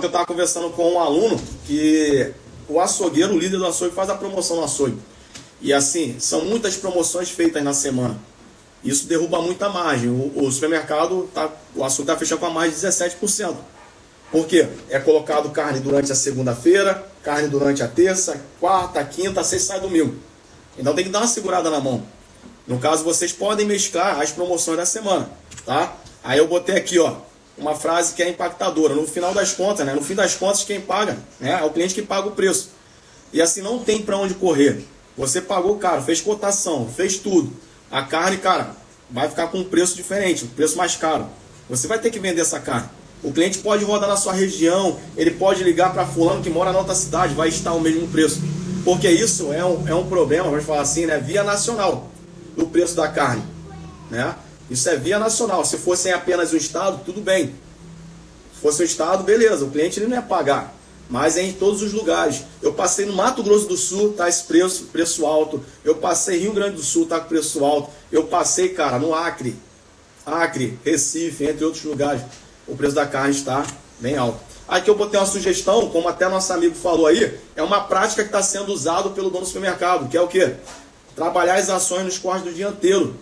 Eu estava conversando com um aluno que o açougueiro, o líder do açougue, faz a promoção no açougue. E assim, são muitas promoções feitas na semana. Isso derruba muita margem. O supermercado, o açougue está fechando com a margem de 17%. Por quê? É colocado carne durante a segunda-feira, carne durante a terça, quarta, quinta, sexta, sai domingo. Então tem que dar uma segurada na mão. No caso, vocês podem mesclar as promoções da semana, tá? Aí eu botei aqui, ó, uma frase que é impactadora. No final das contas, né? No fim das contas, quem paga, né? É o cliente que paga o preço. E assim, não tem para onde correr. Você pagou caro, fez cotação, fez tudo. A carne, cara, vai ficar com um preço diferente, um preço mais caro. Você vai ter que vender essa carne. O cliente pode rodar na sua região, ele pode ligar para fulano que mora na outra cidade, vai estar o mesmo preço. Porque isso é um problema, vamos falar assim, né? Via nacional, do preço da carne, né? Isso é via nacional. Se fosse apenas o estado, tudo bem. Se fosse o estado, beleza, o cliente ele não ia pagar. Mas é em todos os lugares. Eu passei no Mato Grosso do Sul, tá esse preço alto. Eu passei Rio Grande do Sul, tá com preço alto. Eu passei, cara, no Acre, Recife, entre outros lugares. O preço da carne está bem alto. Aqui eu botei uma sugestão, como até nosso amigo falou aí, é uma prática que está sendo usada pelo dono do supermercado, que é o quê? Trabalhar as ações nos cortes do dianteiro,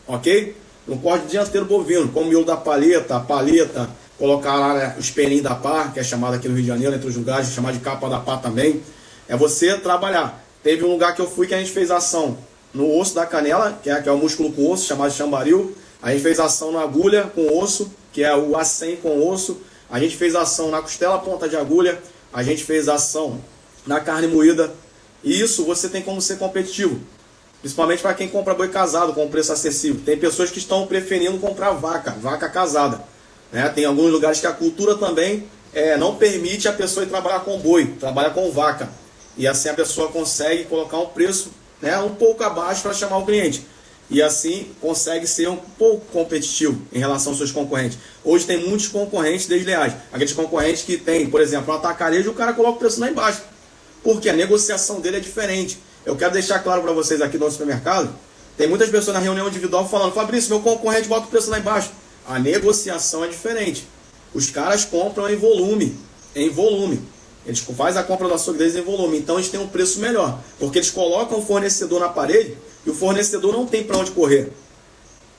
ok? No corte do dianteiro bovino, como o miolo da paleta, a paleta, colocar lá, né, os peninhos da pá, que é chamado aqui no Rio de Janeiro, entre os lugares, chamado de capa da pá também. É você trabalhar. Teve um lugar que eu fui que a gente fez ação no osso da canela, que é o músculo com osso, chamado de chambaril. A gente fez ação na agulha com osso, que é o A100 com osso. A gente fez ação na costela ponta de agulha. A gente fez ação na carne moída. E isso você tem como ser competitivo. Principalmente para quem compra boi casado com preço acessível. Tem pessoas que estão preferindo comprar vaca casada. Né? Tem alguns lugares que a cultura também não permite a pessoa ir trabalhar com boi, trabalha com vaca. E assim a pessoa consegue colocar um preço, né, um pouco abaixo para chamar o cliente. E assim consegue ser um pouco competitivo em relação aos seus concorrentes. Hoje tem muitos concorrentes desleais. Aqueles concorrentes que tem, por exemplo, um atacarejo, o cara coloca o preço lá embaixo. Porque a negociação dele é diferente. Eu quero deixar claro para vocês aqui no supermercado, tem muitas pessoas na reunião individual falando: Fabrício, meu concorrente bota o preço lá embaixo. A negociação é diferente. Os caras compram em volume. Eles fazem a compra do açougue deles em volume. Então eles têm um preço melhor. Porque eles colocam o fornecedor na parede e o fornecedor não tem para onde correr.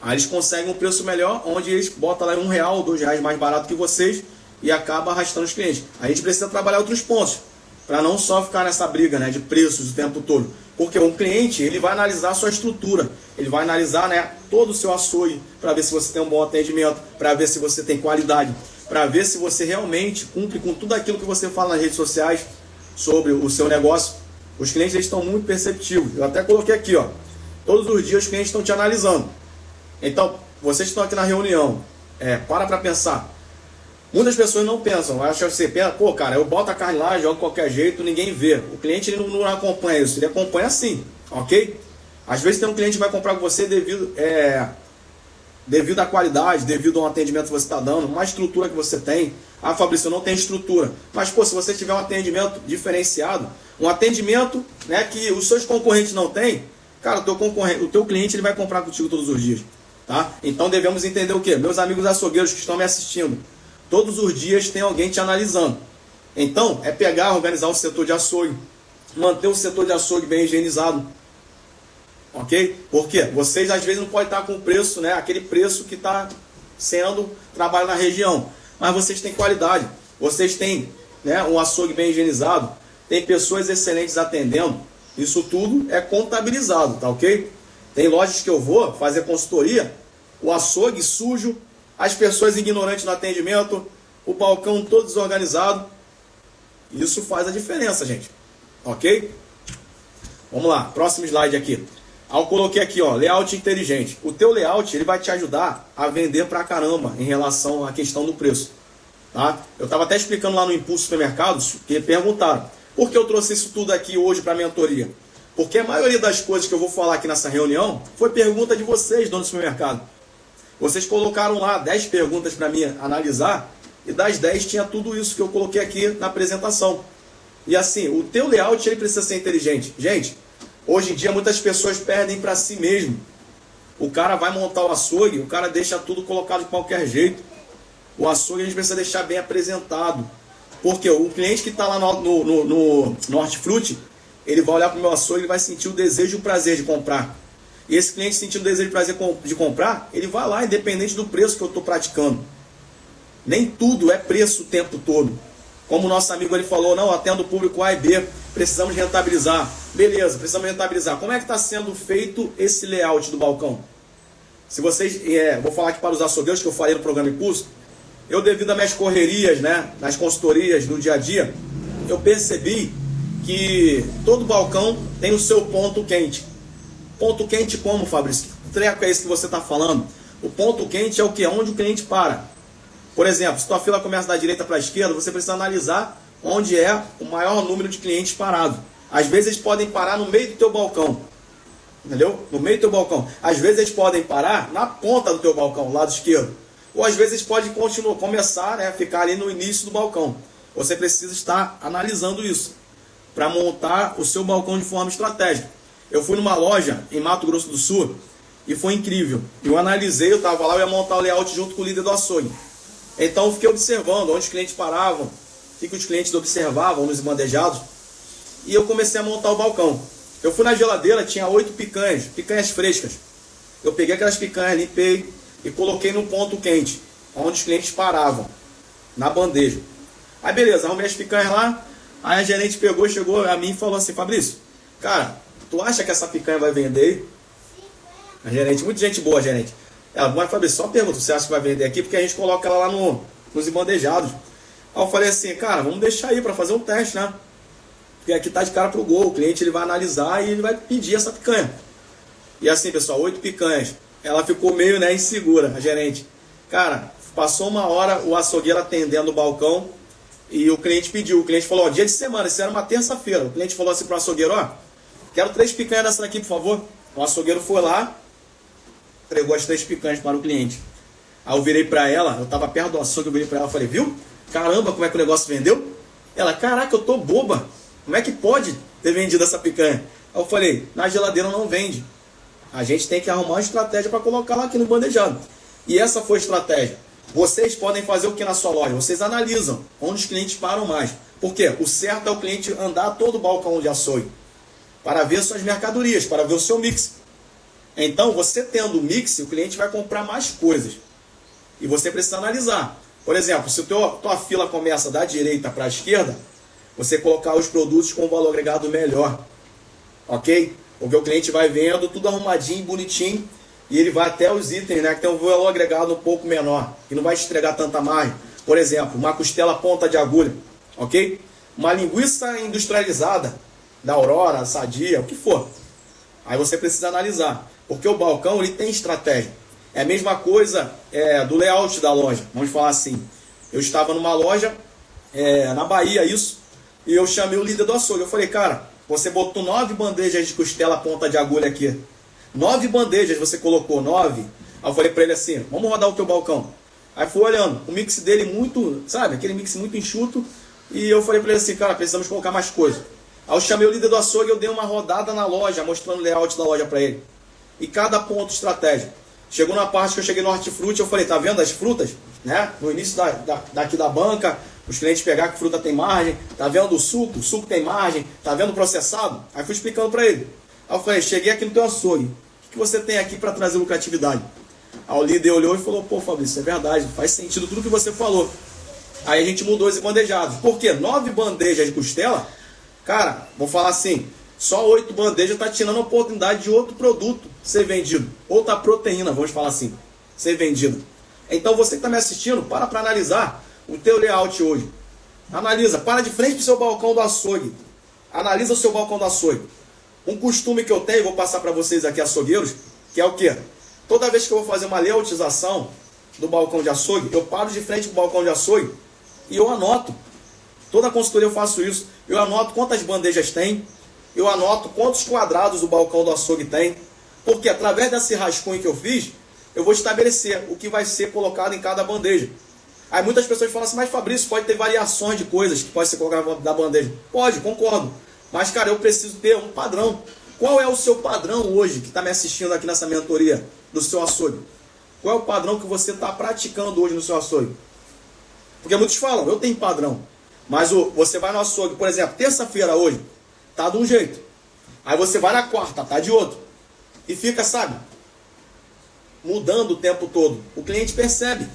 Aí eles conseguem um preço melhor, onde eles botam lá R$1 ou R$2 mais barato que vocês e acaba arrastando os clientes. A gente precisa trabalhar outros pontos, para não só ficar nessa briga, né, de preços o tempo todo. Porque o cliente ele vai analisar a sua estrutura, ele vai analisar, né, todo o seu açougue, para ver se você tem um bom atendimento, para ver se você tem qualidade, para ver se você realmente cumpre com tudo aquilo que você fala nas redes sociais sobre o seu negócio. Os clientes eles estão muito perceptivos. Eu até coloquei aqui, ó, todos os dias os clientes estão te analisando. Então, vocês estão aqui na reunião, para pensar. Muitas pessoas não pensam, acham que você pensa, pô, cara, eu boto a carne lá, jogo de qualquer jeito, ninguém vê. O cliente ele não acompanha isso, ele acompanha sim, ok? Às vezes tem um cliente que vai comprar com você devido à qualidade, devido ao atendimento que você está dando, uma estrutura que você tem. Ah, Fabrício, eu não tenho estrutura. Mas, pô, se você tiver um atendimento diferenciado, um atendimento, né, que os seus concorrentes não têm, cara, o teu cliente ele vai comprar contigo todos os dias. Tá? Então devemos entender o quê? Meus amigos açougueiros que estão me assistindo, todos os dias tem alguém te analisando. Então, é pegar, organizar o setor de açougue, manter o setor de açougue bem higienizado. Ok? Porque vocês às vezes não podem estar com o preço, né? Aquele preço que está sendo trabalho na região. Mas vocês têm qualidade. Vocês têm, né, um açougue bem higienizado. Tem pessoas excelentes atendendo. Isso tudo é contabilizado, tá ok? Tem lojas que eu vou fazer consultoria, o açougue sujo, as pessoas ignorantes no atendimento, o balcão todo desorganizado. Isso faz a diferença, gente. Ok? Vamos lá, próximo slide aqui. Eu coloquei aqui, ó, layout inteligente. O teu layout ele vai te ajudar a vender pra caramba em relação à questão do preço. Tá? Eu estava até explicando lá no Impulso Supermercados, que perguntaram, por que eu trouxe isso tudo aqui hoje para a mentoria? Porque a maioria das coisas que eu vou falar aqui nessa reunião foi pergunta de vocês, dono do supermercado. Vocês colocaram lá 10 perguntas para mim analisar, e das 10 tinha tudo isso que eu coloquei aqui na apresentação. E assim, o teu layout ele precisa ser inteligente. Gente, hoje em dia muitas pessoas perdem para si mesmo. O cara vai montar o açougue, o cara deixa tudo colocado de qualquer jeito. O açougue a gente precisa deixar bem apresentado. Porque o cliente que está lá no Hortifruti, ele vai olhar para o meu açougue, ele vai sentir o desejo e o prazer de comprar. E esse cliente sentindo o desejo e o prazer de comprar, ele vai lá, independente do preço que eu estou praticando. Nem tudo é preço o tempo todo. Como o nosso amigo ele falou, não, atendo o público A e B, precisamos rentabilizar. Beleza, precisamos rentabilizar. Como é que está sendo feito esse layout do balcão? Se vocês, vou falar aqui para os açougueiros que eu falei no programa Impulso, eu devido às minhas correrias, né, nas consultorias do dia a dia, eu percebi que todo balcão tem o seu ponto quente. Ponto quente como, Fabrício? Que treco é esse que você está falando? O ponto quente é o que? Onde o cliente para. Por exemplo, se tua fila começa da direita para a esquerda, você precisa analisar onde é o maior número de clientes parados. Às vezes eles podem parar no meio do teu balcão. Entendeu? No meio do teu balcão. Às vezes eles podem parar na ponta do teu balcão, lado esquerdo. Ou às vezes eles podem começar, né, ficar ali no início do balcão. Você precisa estar analisando isso para montar o seu balcão de forma estratégica. Eu fui numa loja em Mato Grosso do Sul e foi incrível. Eu analisei, eu estava lá, eu ia montar o layout junto com o líder do açougue. Então eu fiquei observando onde os clientes paravam, o que os clientes observavam nos bandejados, e eu comecei a montar o balcão. Eu fui na geladeira, tinha 8 picanhas, picanhas frescas. Eu peguei aquelas picanhas, limpei e coloquei no ponto quente, onde os clientes paravam, na bandeja. Aí beleza, arrumei as picanhas lá, aí a gerente chegou a mim e falou assim, Fabrício, cara, tu acha que essa picanha vai vender? A gerente, muita gente boa, gerente. Ela, mas Fabrício, só pergunta, você acha que vai vender aqui? Porque a gente coloca ela lá nos embandejados. Aí eu falei assim, cara, vamos deixar aí para fazer um teste, né? Porque aqui tá de cara pro gol, o cliente ele vai analisar e ele vai pedir essa picanha. E assim, pessoal, 8 picanhas. Ela ficou meio, né, insegura, a gerente. Cara, passou uma hora o açougueiro atendendo o balcão e o cliente pediu. O cliente falou, ó, dia de semana, isso era uma terça-feira. O cliente falou assim pro açougueiro, ó, quero 3 picanhas dessa daqui, por favor. O açougueiro foi lá, entregou as 3 picanhas para o cliente. Aí eu virei para ela, eu estava perto do açougue, eu virei para ela e falei, viu? Caramba, como é que o negócio vendeu? Ela, caraca, eu tô boba. Como é que pode ter vendido essa picanha? Aí eu falei, na geladeira não vende. A gente tem que arrumar uma estratégia para colocar lá aqui no bandejado. E essa foi a estratégia. Vocês podem fazer o que na sua loja? Vocês analisam onde os clientes param mais. Por quê? O certo é o cliente andar todo o balcão de açougue para ver suas mercadorias, para ver o seu mix. Então, você tendo o mix, o cliente vai comprar mais coisas. E você precisa analisar. Por exemplo, se tua fila começa da direita para a esquerda, você colocar os produtos com valor agregado melhor. Ok? Porque o cliente vai vendo tudo arrumadinho, bonitinho, e ele vai até os itens, né, que tem um valor agregado um pouco menor, que não vai te entregar tanta margem. Por exemplo, uma costela ponta de agulha. Ok? Uma linguiça industrializada, da Aurora, Sadia, o que for. Aí você precisa analisar. Porque o balcão ele tem estratégia. É a mesma coisa do layout da loja. Vamos falar assim. Eu estava numa loja na Bahia, isso. E eu chamei o líder do açougue. Eu falei, cara, você botou 9 bandejas de costela ponta de agulha aqui. 9 bandejas você colocou, 9. Aí eu falei para ele assim, vamos rodar o teu balcão. Aí fui olhando. O mix dele muito, sabe? Aquele mix muito enxuto. E eu falei para ele assim, cara, precisamos colocar mais coisa. Aí eu chamei o líder do açougue e eu dei uma rodada na loja, mostrando o layout da loja para ele. E cada ponto estratégico. Chegou na parte que eu cheguei no Hortifruti, eu falei, tá vendo as frutas? Né? No início daqui da banca, os clientes pegaram que fruta tem margem. Tá vendo o suco tem margem. Tá vendo o processado? Aí fui explicando para ele. Aí eu falei, cheguei aqui no teu açougue. O que você tem aqui para trazer lucratividade? Aí o líder olhou e falou, pô Fabrício, é verdade, faz sentido tudo que você falou. Aí a gente mudou esse bandejados. Por quê? 9 bandejas de costela, cara, vou falar assim, só 8 bandejas está tirando a oportunidade de outro produto ser vendido. Outra proteína, vamos falar assim, ser vendida. Então você que está me assistindo, para analisar o teu layout hoje. Analisa, para de frente para o seu balcão do açougue. Analisa o seu balcão do açougue. Um costume que eu tenho, vou passar para vocês aqui, açougueiros, que é o quê? Toda vez que eu vou fazer uma layoutização do balcão de açougue, eu paro de frente para o balcão de açougue e eu anoto. Toda consultoria eu faço isso. Eu anoto quantas bandejas tem, eu anoto quantos quadrados o balcão do açougue tem, porque através desse rascunho que eu fiz, eu vou estabelecer o que vai ser colocado em cada bandeja. Aí muitas pessoas falam assim, mas Fabrício, pode ter variações de coisas que pode ser colocado na bandeja. Pode, concordo. Mas, cara, eu preciso ter um padrão. Qual é o seu padrão hoje, que está me assistindo aqui nessa mentoria do seu açougue? Qual é o padrão que você está praticando hoje no seu açougue? Porque muitos falam, eu tenho padrão. Mas você vai no açougue, por exemplo, terça-feira hoje, tá de um jeito. Aí você vai na quarta, tá de outro. E fica, sabe, mudando o tempo todo. O cliente percebe.